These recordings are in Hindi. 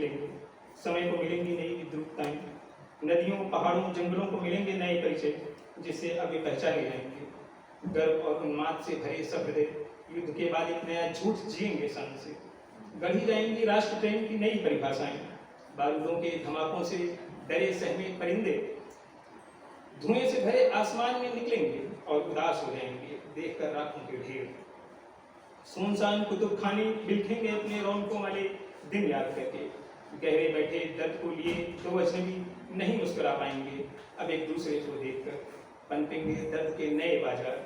मिलेंगे, समय को मिलेंगी नई विद्रुपताएं, नदियों पहाड़ों जंगलों को मिलेंगे नए परिचय जिससे अब ये पहचाने जाएंगे। गर्व और उन्माद से भरे सब हृदय युद्ध के बाद एक नया झूठ जिएंगे सन से, गढ़ी जाएंगी राष्ट्र प्रेम की नई परिभाषाएं, बारूदों के धमाकों से डरे सहमे परिंदे धुएं से भरे आसमान में निकलेंगे और उदास हो जाएंगे देखकर रातों के ढेर। सुनसान कुतुब खाने बिलखेंगे अपने रौनकों वाले दिन याद करके, गहरे बैठे दर्द को लिए दो अजनबी नहीं मुस्कुरा पाएंगे अब एक दूसरे को देखकर, पनपेंगे दर्द के नए बाजार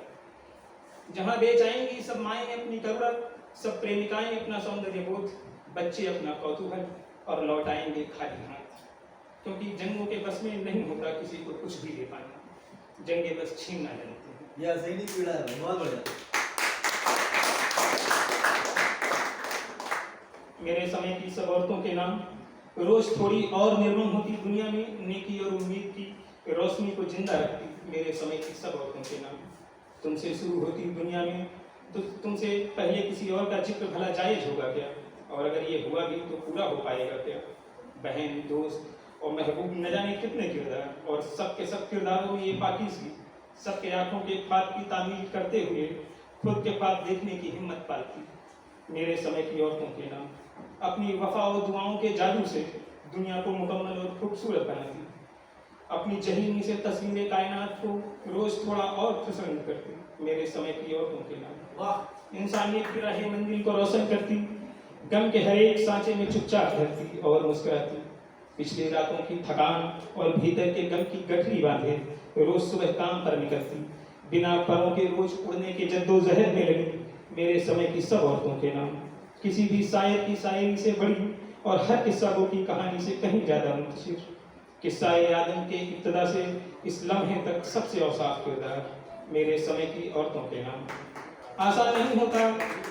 जहां बेच आएंगी सब माएं अपनी करुणा, सब प्रेमिकाएं अपना सौंदर्य बोध, बच्चे अपना कौतूहल और लौट आएंगे खाली हाथ, क्योंकि जंगों के बस में नहीं होता किसी को कुछ भी दे पाना, जंगे बस छीनना जानते हैं। यह सही पीड़ा है, बहुत बढ़िया। मेरे समय की सब औरतों के नाम, रोज थोड़ी और निर्मम होती दुनिया में, नेकी और उम्मीद की रोशनी को जिंदा रखती मेरे समय की सब औरतों के नाम। तुमसे शुरू होती दुनिया में तो तुमसे पहले किसी और का जिक्र भला जायज होगा क्या, और अगर ये हुआ भी तो पूरा हो पाएगा क्या। बहन दोस्त और महबूब न जाने कितने किरदार, और सबके सब किरदारों में ये पाकीज़गी, सबके आंखों के ख्वाब की तामील करते हुए खुद के ख्वाब देखने की हिम्मत पाती मेरे समय की औरतों के नाम। अपनी वफा और दुआओं के जादू से दुनिया को मुकम्मल और खूबसूरत बनाती, अपनी जहीनी से तस्वीरें कायनात को रोज थोड़ा और खुशरंग करती मेरे समय की औरतों के नाम। वाह, इंसानियत की राह मंजिल को रोशन करती, गम के हर एक सांचे में चुपचाप रहती और मुस्कुराती, पिछली रातों की थकान और भीतर के गम की गठरी बांधे रोज सुबह काम पर निकलती, बिना परों के रोज उड़ने के जद्दोजहद में लगी मेरे समय की सब औरतों के नाम। किसी भी शायर की शायरी से बड़ी और हर किस्सा गो की कहानी से कहीं ज्यादा मुंतशिर, किस्सा आदम के इब्तदा से इस लम्हे तक सबसे औसाफ किरदार मेरे समय की औरतों के नाम। आसान नहीं होता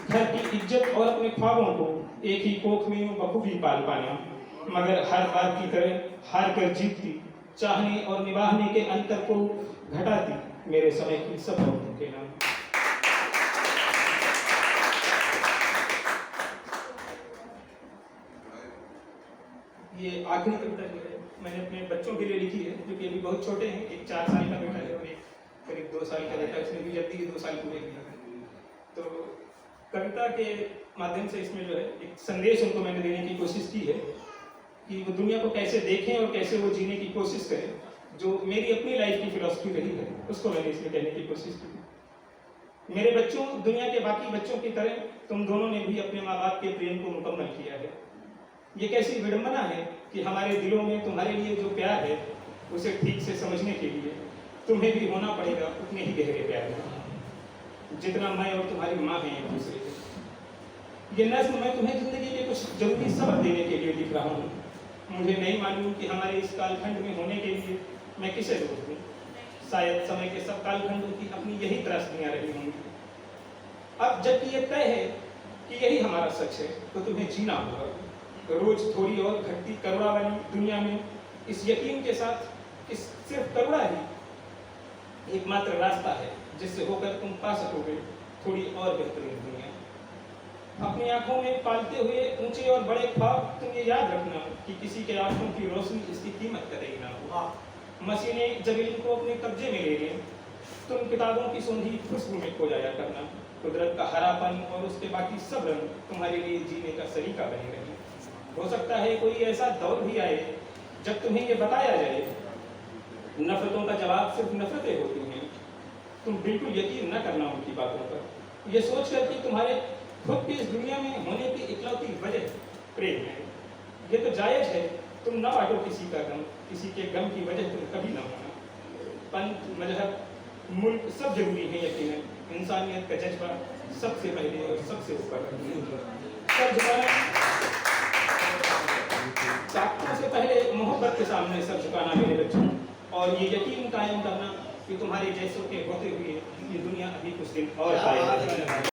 घर की इज्जत और अपने ख्वाबों को एक ही कोख में बखूबी पाल पाना, मगर हर बार की तरह हार कर जीतती, चाहने और निभाने के अंतर को घटाती मेरे समय की सब औरतों के नाम। ये आखिरी कविता जो है मैंने अपने बच्चों के लिए लिखी है, जो कि अभी बहुत छोटे हैं, एक 4 साल का बेटा है और एक करीब 2 साल का बेटा, इसने भी जल्दी 2 साल पूरे किया है। तो कविता के माध्यम से इसमें जो है एक संदेश उनको मैंने देने की कोशिश की है कि वो दुनिया को कैसे देखें और कैसे वो जीने की कोशिश करें, जो मेरी अपनी लाइफ की फिलॉसफी रही है उसको मैंने इसमें कहने की कोशिश की। मेरे बच्चों, दुनिया के बाकी बच्चों की तरह तुम दोनों ने भी अपने माँ बाप के प्रेम को मुकम्मल किया है। ये कैसी विडंबना है कि हमारे दिलों में तुम्हारे लिए जो प्यार है उसे ठीक से समझने के लिए तुम्हें भी होना पड़ेगा उतने ही गहरे प्यार में जितना मैं और तुम्हारी माँ हैं एक दूसरे के। ये नज़्म मैं तुम्हें जिंदगी के कुछ जरूरी सबक देने के लिए लिख रहा हूँ। मुझे नहीं मालूम कि हमारे इस कालखंड में होने के लिए मैं किसे दोष दूँ। शायद समय के सब कालखंडों की अपनी यही त्रासदियाँ रही होंगी। अब जबकि ये तय है कि यही हमारा सच है तो तुम्हें जीना होगा रोज थोड़ी और घटती करुणा वाली दुनिया में, इस यकीन के साथ कि सिर्फ करुणा ही एकमात्र रास्ता है जिससे होकर तुम पा सकोगे थोड़ी और बेहतरीन दुनिया। अपनी आंखों में पालते हुए ऊंचे और बड़े ख्वाब तुम ये याद रखना कि किसी के आंखों की रोशनी इसकी कीमत करेगी ना हो। मशीनें जब इनको अपने कब्जे में ले लें, तुम किताबों की सुंधी खुशबू में खो जाया करना। कुदरत का हरापन और उसके बाकी सब रंग तुम्हारे लिए जीने का सलीका बने रहे। हो सकता है कोई ऐसा दौर भी आए जब तुम्हें ये बताया जाए नफरतों का जवाब सिर्फ नफरतें होती हैं। तुम बिल्कुल यकीन न करना उनकी बातों पर, ये सोचकर कि तुम्हारे खुद की इस दुनिया में होने की इकलौती वजह प्रेम है। ये तो जायज है तुम न बांटो किसी का गम, किसी के गम की वजह तुम कभी न होना। पंथ, मजहब, मुल्क सब जरूरी है, यकीनन इंसानियत का जज्बा सबसे पहले और सबसे ऊपर। सब झुकाना से पहले मोहब्बत के सामने सर झुकाना मेरे बच्चों, और ये यकीन कायम करना कि तुम्हारे जैसों के होते हुए ये दुनिया अभी कुछ दिन और आएगी।